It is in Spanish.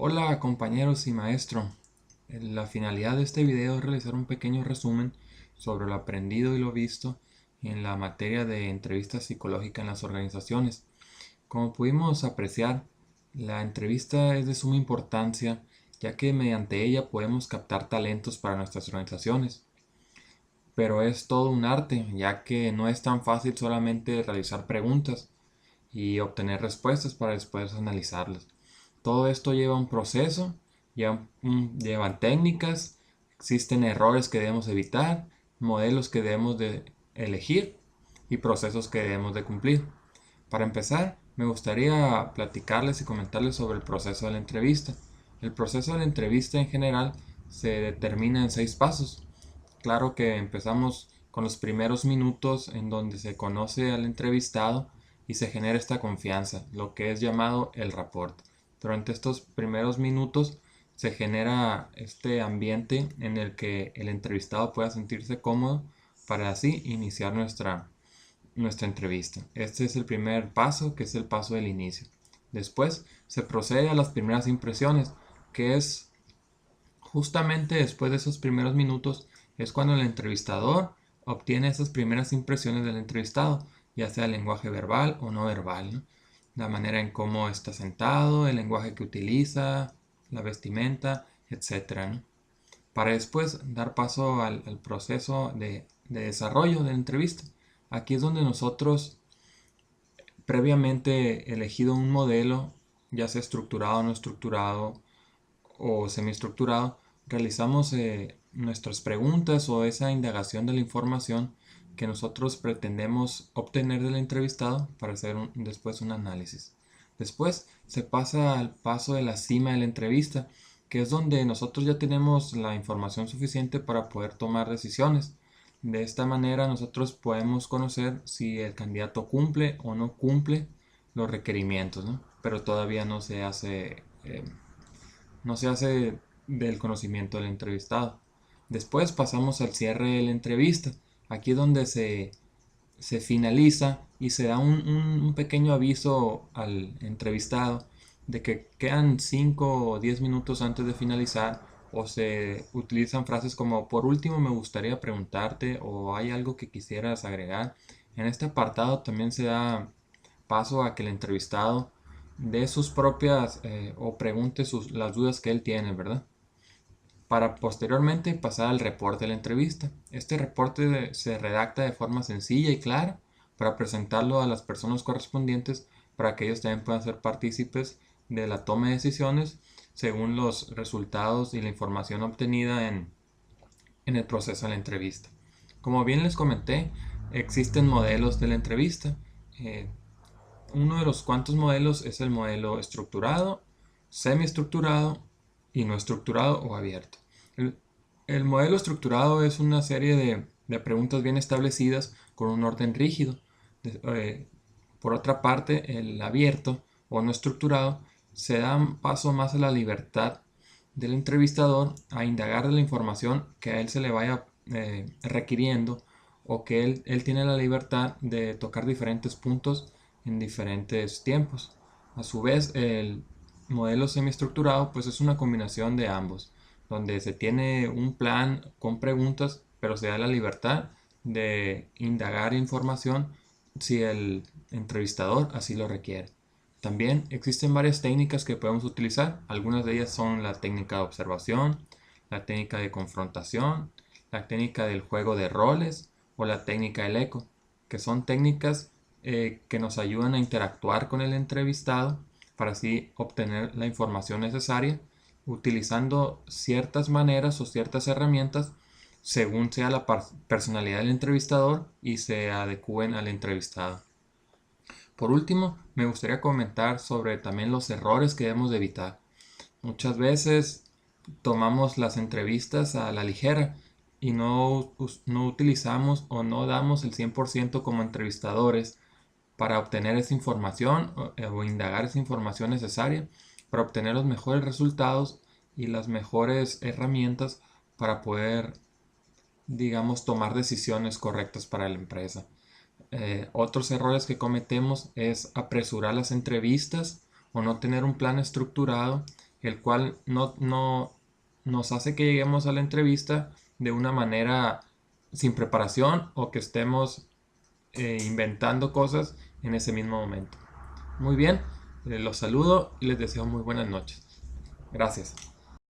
Hola compañeros y maestro. La finalidad de este video es realizar un pequeño resumen sobre lo aprendido y lo visto en la materia de entrevista psicológica en las organizaciones. Como pudimos apreciar, la entrevista es de suma importancia ya que mediante ella podemos captar talentos para nuestras organizaciones. Pero es todo un arte ya que no es tan fácil solamente realizar preguntas y obtener respuestas para después analizarlas. Todo esto lleva un proceso, llevan técnicas, existen errores que debemos evitar, modelos que debemos de elegir y procesos que debemos de cumplir. Para empezar, me gustaría platicarles y comentarles sobre el proceso de la entrevista. El proceso de la entrevista en general se determina en 6 pasos. Claro que empezamos con los primeros minutos en donde se conoce al entrevistado y se genera esta confianza, lo que es llamado el rapport. Durante estos primeros minutos se genera este ambiente en el que el entrevistado pueda sentirse cómodo para así iniciar nuestra entrevista. Este es el primer paso, que es el paso del inicio. Después se procede a las primeras impresiones, que es justamente después de esos primeros minutos es cuando el entrevistador obtiene esas primeras impresiones del entrevistado, ya sea el lenguaje verbal o no verbal, ¿no? La manera en cómo está sentado, el lenguaje que utiliza, la vestimenta, etcétera, ¿no? Para después dar paso al proceso de desarrollo de la entrevista. Aquí es donde nosotros, previamente elegido un modelo, ya sea estructurado o no estructurado, o semiestructurado, realizamos nuestras preguntas o esa indagación de la información que nosotros pretendemos obtener del entrevistado para hacer después un análisis. Después se pasa al paso de la cima de la entrevista, que es donde nosotros ya tenemos la información suficiente para poder tomar decisiones. De esta manera nosotros podemos conocer si el candidato cumple o no cumple los requerimientos, ¿no? Pero todavía no se hace del conocimiento del entrevistado. Después pasamos al cierre de la entrevista. Aquí es donde se finaliza y se da un pequeño aviso al entrevistado de que quedan 5 o 10 minutos antes de finalizar, o se utilizan frases como por último me gustaría preguntarte o hay algo que quisieras agregar. En este apartado también se da paso a que el entrevistado dé sus propias o pregunte las dudas que él tiene, ¿verdad? Para posteriormente pasar al reporte de la entrevista. Este reporte se redacta de forma sencilla y clara para presentarlo a las personas correspondientes para que ellos también puedan ser partícipes de la toma de decisiones según los resultados y la información obtenida en el proceso de la entrevista. Como bien les comenté, existen modelos de la entrevista. Eh, Uno de los cuantos modelos es el modelo estructurado, semiestructurado y no estructurado o abierto. El, el modelo estructurado es una serie de preguntas bien establecidas con un orden rígido. Por otra parte, el abierto o no estructurado se da un paso más a la libertad del entrevistador a indagar de la información que a él se le vaya requiriendo, o que él tiene la libertad de tocar diferentes puntos en diferentes tiempos. A su vez, el modelo semiestructurado pues es una combinación de ambos, donde se tiene un plan con preguntas, pero se da la libertad de indagar información si el entrevistador así lo requiere. También existen varias técnicas que podemos utilizar. Algunas de ellas son la técnica de observación, la técnica de confrontación, la técnica del juego de roles o la técnica del eco, que son técnicas que nos ayudan a interactuar con el entrevistado para así obtener la información necesaria utilizando ciertas maneras o ciertas herramientas según sea la personalidad del entrevistador y se adecúen al entrevistado. Por último, me gustaría comentar sobre también los errores que debemos de evitar. Muchas veces tomamos las entrevistas a la ligera y no utilizamos o no damos el 100% como entrevistadores para obtener esa información o indagar esa información necesaria para obtener los mejores resultados y las mejores herramientas para poder, digamos, tomar decisiones correctas para la empresa. Otros errores que cometemos es apresurar las entrevistas o no tener un plan estructurado el cual no nos hace que lleguemos a la entrevista de una manera sin preparación o que estemos inventando cosas en ese mismo momento. Muy bien, los saludo y les deseo muy buenas noches. Gracias.